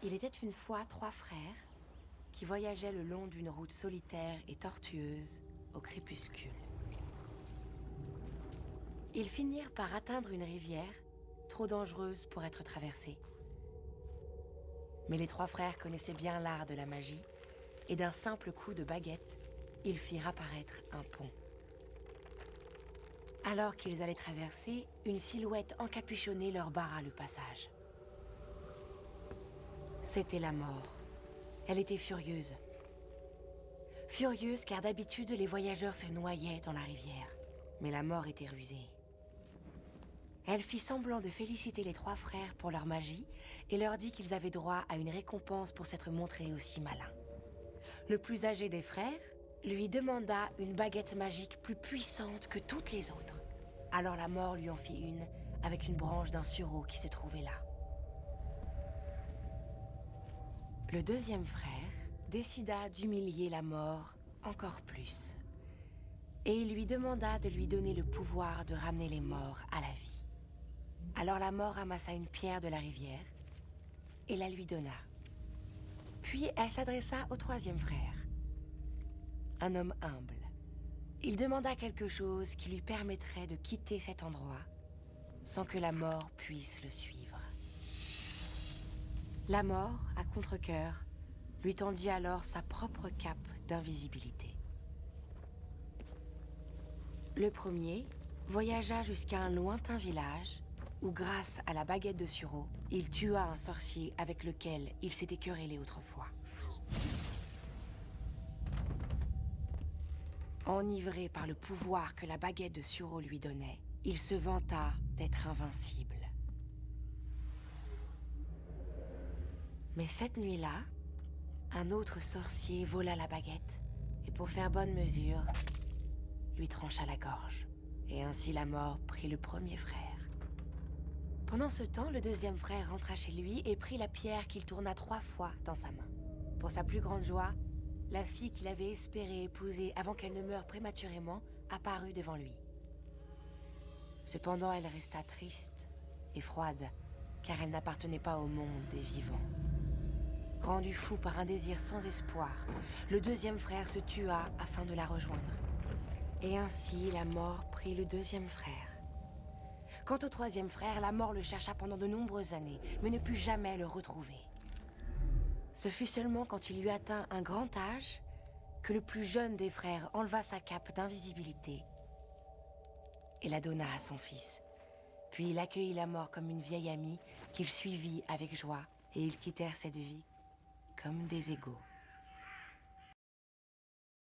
Il était une fois 3 frères qui voyageaient le long d'une route solitaire et tortueuse au crépuscule. Ils finirent par atteindre une rivière trop dangereuse pour être traversée. Mais les 3 frères connaissaient bien l'art de la magie et d'un simple coup de baguette, ils firent apparaître un pont. Alors qu'ils allaient traverser, une silhouette encapuchonnée leur barra le passage. C'était la mort. Elle était furieuse. Furieuse car d'habitude, les voyageurs se noyaient dans la rivière. Mais la mort était rusée. Elle fit semblant de féliciter les 3 frères pour leur magie et leur dit qu'ils avaient droit à une récompense pour s'être montrés aussi malins. Le plus âgé des frères lui demanda une baguette magique plus puissante que toutes les autres. Alors la mort lui en fit une avec une branche d'un sureau qui se trouvait là. Le deuxième frère décida d'humilier la mort encore plus. Et il lui demanda de lui donner le pouvoir de ramener les morts à la vie. Alors la mort ramassa une pierre de la rivière et la lui donna. Puis elle s'adressa au troisième frère, un homme humble. Il demanda quelque chose qui lui permettrait de quitter cet endroit sans que la mort puisse le suivre. La mort, à contre-cœur, lui tendit alors sa propre cape d'invisibilité. Le premier voyagea jusqu'à un lointain village où, grâce à la baguette de sureau, il tua un sorcier avec lequel il s'était querellé autrefois. Enivré par le pouvoir que la baguette de sureau lui donnait, il se vanta d'être invincible. Mais cette nuit-là, un autre sorcier vola la baguette et pour faire bonne mesure, lui trancha la gorge. Et ainsi la mort prit le premier frère. Pendant ce temps, le deuxième frère rentra chez lui et prit la pierre qu'il tourna 3 fois dans sa main. Pour sa plus grande joie, la fille qu'il avait espéré épouser avant qu'elle ne meure prématurément apparut devant lui. Cependant, elle resta triste et froide, car elle n'appartenait pas au monde des vivants. Rendu fou par un désir sans espoir, le deuxième frère se tua afin de la rejoindre. Et ainsi, la mort prit le deuxième frère. Quant au troisième frère, la mort le chercha pendant de nombreuses années, mais ne put jamais le retrouver. Ce fut seulement quand il eut atteint un grand âge que le plus jeune des frères enleva sa cape d'invisibilité et la donna à son fils. Puis il accueillit la mort comme une vieille amie qu'il suivit avec joie et ils quittèrent cette vie comme des égaux.